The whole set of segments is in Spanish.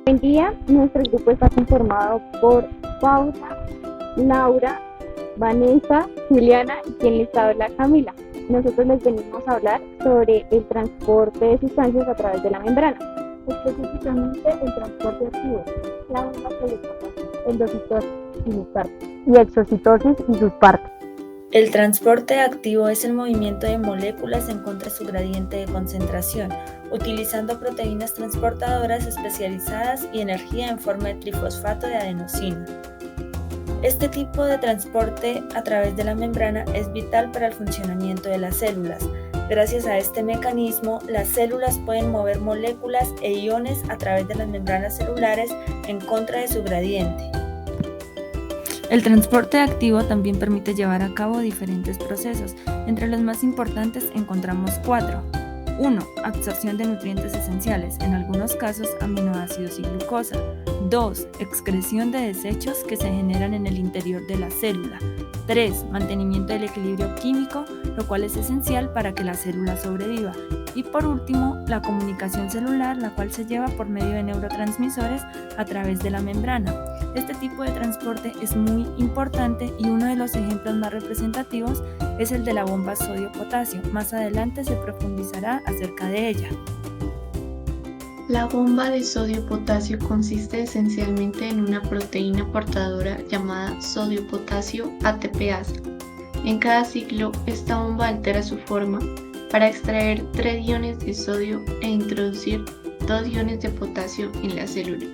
Buen día, nuestro grupo está conformado por Paula, Laura, Vanessa, Juliana y quien les habla Camila. Nosotros les venimos a hablar sobre el transporte de sustancias a través de la membrana, específicamente el transporte activo, la bomba polipotásica, endocitosis y sus partes, y exocitosis y sus partes. El transporte activo es el movimiento de moléculas en contra de su gradiente de concentración, utilizando proteínas transportadoras especializadas y energía en forma de trifosfato de adenosina. Este tipo de transporte a través de la membrana es vital para el funcionamiento de las células. Gracias a este mecanismo, las células pueden mover moléculas e iones a través de las membranas celulares en contra de su gradiente. El transporte activo también permite llevar a cabo diferentes procesos. Entre los más importantes encontramos 4. 1. Absorción de nutrientes esenciales, en algunos casos aminoácidos y glucosa. 2. Excreción de desechos que se generan en el interior de la célula. 3. Mantenimiento del equilibrio químico, lo cual es esencial para que la célula sobreviva. Y por último, la comunicación celular, la cual se lleva por medio de neurotransmisores a través de la membrana. Este tipo de transporte es muy importante y uno de los ejemplos más representativos es el de la bomba sodio-potasio. Más adelante se profundizará acerca de ella. La bomba de sodio-potasio consiste esencialmente en una proteína portadora llamada sodio-potasio ATPasa. En cada ciclo, esta bomba altera su forma para extraer 3 iones de sodio e introducir 2 iones de potasio en la célula.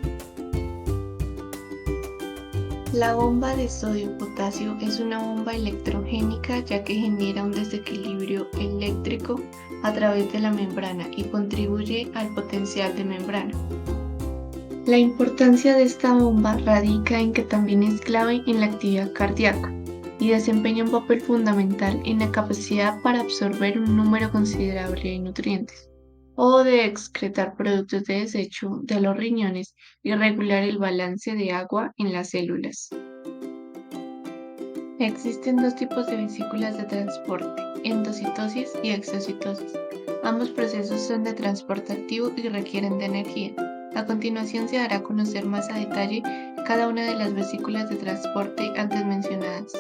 La bomba de sodio-potasio es una bomba electrogénica ya que genera un desequilibrio eléctrico a través de la membrana y contribuye al potencial de membrana. La importancia de esta bomba radica en que también es clave en la actividad cardíaca y desempeña un papel fundamental en la capacidad para absorber un número considerable de nutrientes o de excretar productos de desecho de los riñones y regular el balance de agua en las células. Existen 2 tipos de vesículas de transporte, endocitosis y exocitosis. Ambos procesos son de transporte activo y requieren de energía. A continuación se dará a conocer más a detalle cada una de las vesículas de transporte antes mencionadas.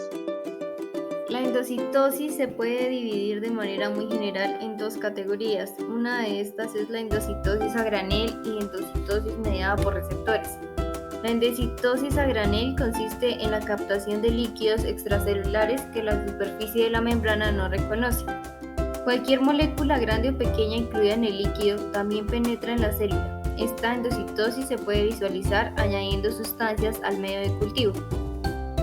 La endocitosis se puede dividir de manera muy general en 2 categorías. Una de estas es la endocitosis a granel y endocitosis mediada por receptores. La endocitosis a granel consiste en la captación de líquidos extracelulares que la superficie de la membrana no reconoce. Cualquier molécula grande o pequeña incluida en el líquido también penetra en la célula. Esta endocitosis se puede visualizar añadiendo sustancias al medio de cultivo,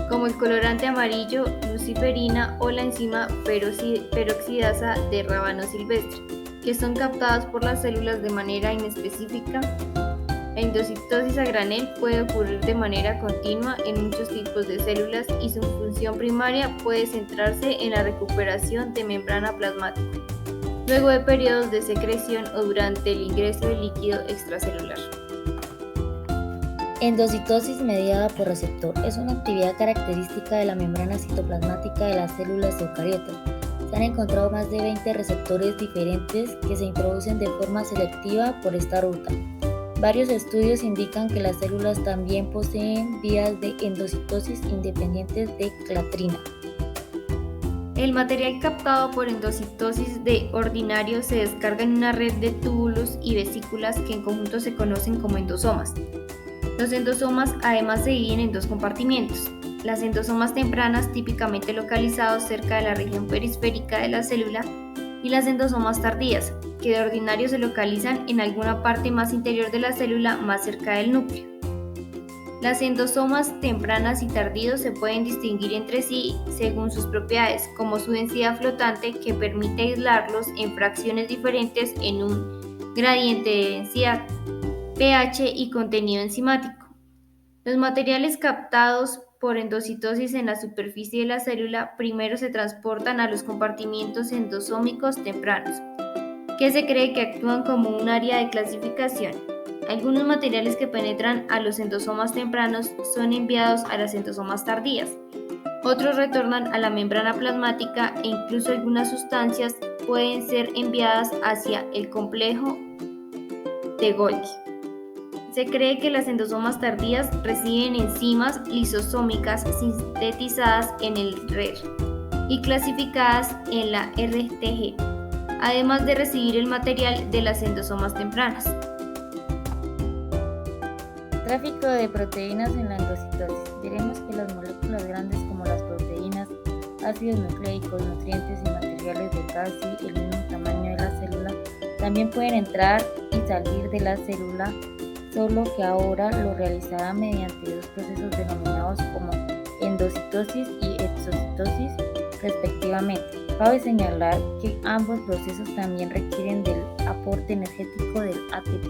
como el colorante amarillo, luciferina o la enzima peroxidasa de rábano silvestre, que son captadas por las células de manera inespecífica. La endocitosis a granel puede ocurrir de manera continua en muchos tipos de células y su función primaria puede centrarse en la recuperación de membrana plasmática, luego de periodos de secreción o durante el ingreso de líquido extracelular. Endocitosis mediada por receptor es una actividad característica de la membrana citoplasmática de las células eucariotas. Se han encontrado más de 20 receptores diferentes que se introducen de forma selectiva por esta ruta. Varios estudios indican que las células también poseen vías de endocitosis independientes de clatrina. El material captado por endocitosis de ordinario se descarga en una red de túbulos y vesículas que en conjunto se conocen como endosomas. Los endosomas además se dividen en 2 compartimientos: las endosomas tempranas, típicamente localizados cerca de la región periférica de la célula, y las endosomas tardías, que de ordinario se localizan en alguna parte más interior de la célula, más cerca del núcleo. Las endosomas tempranas y tardíos se pueden distinguir entre sí según sus propiedades, como su densidad flotante, que permite aislarlos en fracciones diferentes en un gradiente de densidad, pH y contenido enzimático. Los materiales captados por endocitosis en la superficie de la célula primero se transportan a los compartimientos endosómicos tempranos, que se cree que actúan como un área de clasificación. Algunos materiales que penetran a los endosomas tempranos son enviados a las endosomas tardías. Otros retornan a la membrana plasmática e incluso algunas sustancias pueden ser enviadas hacia el complejo de Golgi. Se cree que las endosomas tardías reciben enzimas lisosómicas sintetizadas en el RER y clasificadas en la RTG, además de recibir el material de las endosomas tempranas. Tráfico de proteínas en la endocitosis. Veremos que las moléculas grandes como las proteínas, ácidos nucleicos, nutrientes y materiales de casi el mismo tamaño de la célula también pueden entrar y salir de la célula, solo que ahora lo realizará mediante dos procesos denominados como endocitosis y exocitosis respectivamente. Cabe señalar que ambos procesos también requieren del aporte energético del ATP.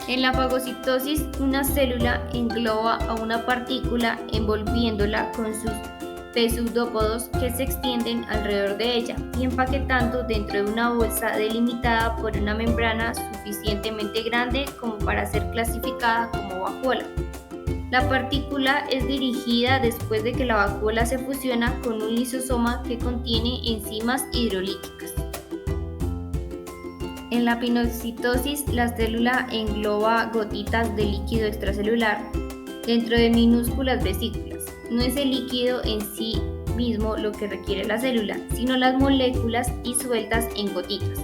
En la fagocitosis, una célula engloba a una partícula envolviéndola con sus pseudópodos que se extienden alrededor de ella y empaquetando dentro de una bolsa delimitada por una membrana suficientemente grande como para ser clasificada como vacuola. La partícula es dirigida después de que la vacuola se fusiona con un lisosoma que contiene enzimas hidrolíticas. En la pinocitosis, la célula engloba gotitas de líquido extracelular dentro de minúsculas vesículas. No es el líquido en sí mismo lo que requiere la célula, sino las moléculas disueltas en gotitas,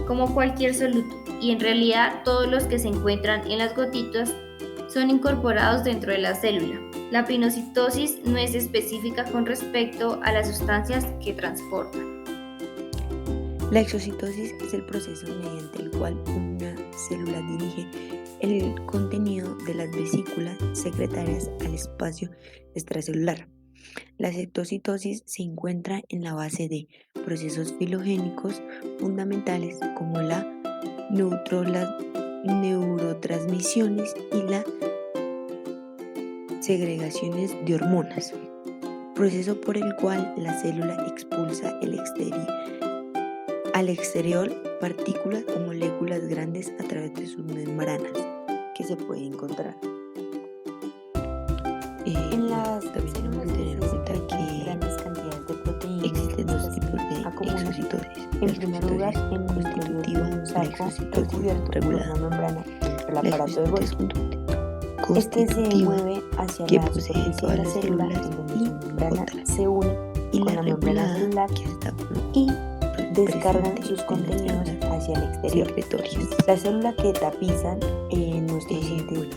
como cualquier soluto, y en realidad todos los que se encuentran en las gotitas son incorporados dentro de la célula. La pinocitosis no es específica con respecto a las sustancias que transportan. La exocitosis es el proceso mediante el cual una célula dirige el contenido de las vesículas secretarias al espacio extracelular. La exocitosis se encuentra en la base de procesos filogénicos fundamentales como la neurotransmisiones y las segregaciones de hormonas, proceso por el cual la célula expulsa al exterior partículas o moléculas grandes a través de sus membranas que se puede encontrar. En las también tenemos que tener en cuenta que grandes cantidades de proteínas existen dos tipos de acumulan, exocitosis. en primer lugar, en el interior de un saco recubierto por una membrana entre el aparato de Golgi. Este se mueve hacia que la posee superficie de todas la las célula, células en donde su membrana otras, se une y con la membrana celular que está y descargan presente sus en contenidos las células hacia el exterior. secretorias. La célula que tapizan nuestros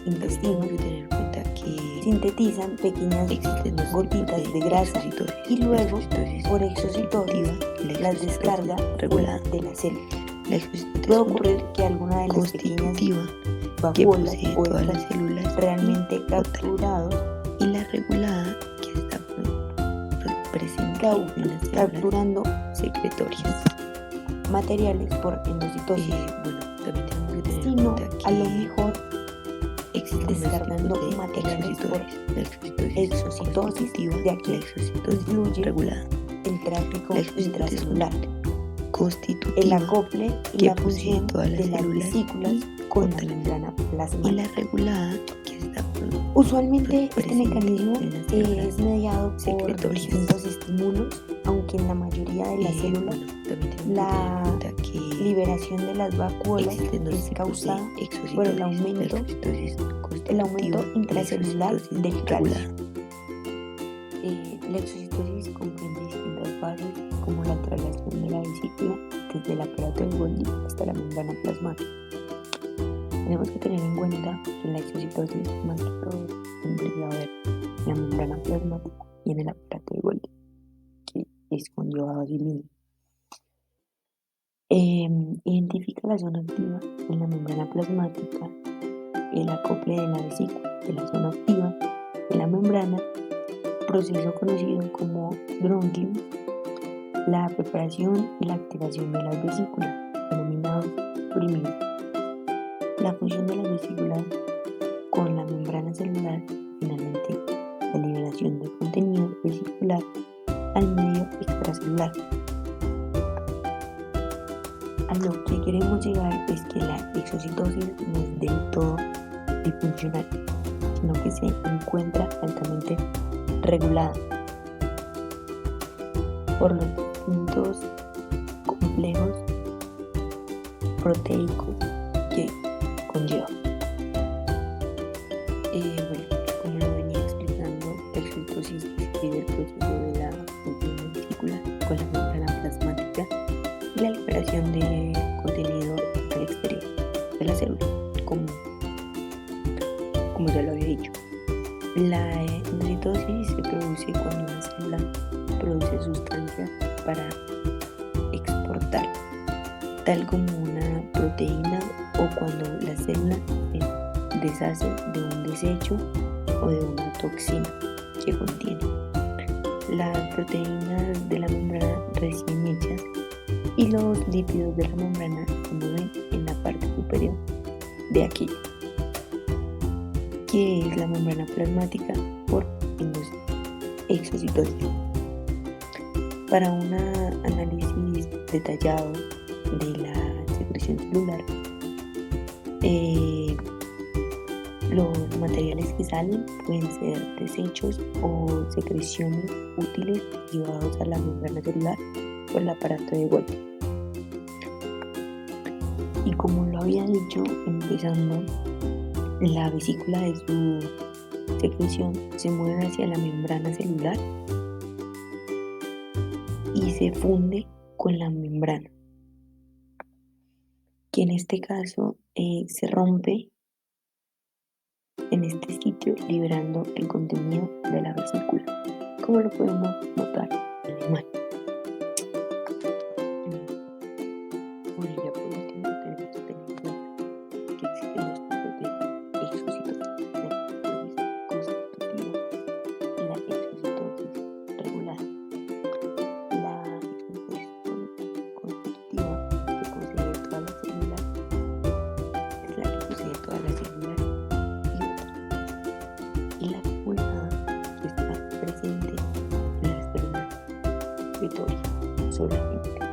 intestinos Tenemos que tener en cuenta que sintetizan pequeñas existen dos gotitas tipos de grasa exocitosis. y luego, Exocitosis por exocitosis, positiva y las descarga regulada. fuera de la célula. La exocitosis Puede ocurrir que alguna de las pequeñas constitutiva que vacuolas posee o todas las estas células realmente otra, capturados, y la regulada que está presente en las células capturando secretorias. materiales por endocitosis, Bueno, también tenemos que tener en sino cuenta que a lo mejor existen dos descargando tipos de materiales por exocitosis. La exocitosis exocitosis, constitutiva ya y que la exocitosis incluye regulada. el tráfico La exocitosis intracelular, constitutiva el acople y que la posee función todas las de las células vesículas con la otras, membrana y plasmática. la regulada que está Usualmente este presente mecanismo en las células es mediado por secretorias. distintos estímulos, aunque en la mayoría de las células también tenemos la que tener en cuenta que liberación de las vacuolas existen dos es tipos causada de exocitosis. por el La aumento exocitosis el aumento constitutiva y la intracelular exocitosis del calcio. regulada. La exocitosis comprende distintas fases como la traslación de la vesícula desde el aparato de Golgi hasta la membrana plasmática. Tenemos que tener en cuenta que la exocitosis más que todo siempre va a haber en la membrana plasmática y en el aparato de Golgi, que es conllevado a cilindro. Identifica la zona activa en la membrana plasmática, el acople de la vesícula de la zona activa de la membrana, proceso conocido como Bronchium, la preparación y la activación de las vesículas, denominado priming. La función de las vesículas con la membrana celular, finalmente la liberación del contenido vesicular al medio extracelular. A lo que queremos llegar es que la exocitosis no es del todo disfuncional, sino que se encuentra altamente regulada por los distintos complejos proteicos que conlleva. desecho. La endocitosis se produce cuando una célula produce sustancias para exportar, tal como una proteína, o cuando la célula se deshace de un desecho o de una toxina que contiene. Las proteínas de la membrana recién hechas y los lípidos de la membrana se mueven en la parte superior de aquella, que es la membrana plasmática, por exocitosis. Para un análisis detallado de la secreción celular, los materiales que salen pueden ser desechos o secreciones útiles llevados a la membrana celular por el aparato de Golgi. Y como lo había dicho, empezando, la vesícula de su secreción se mueve hacia la membrana celular y se funde con la membrana, que en este caso se rompe en este sitio, liberando el contenido de la vesícula, como lo podemos notar en la imagen. Por ella, por último, tenemos que tener en cuenta que existen dos tipos de exocitosis: la exocitosis constitutiva y la exocitosis regular. La exocitosis constitutiva, que posee todas las células, es la que posee todas las células, y la regulada, que está presente en las células secretorias solamente.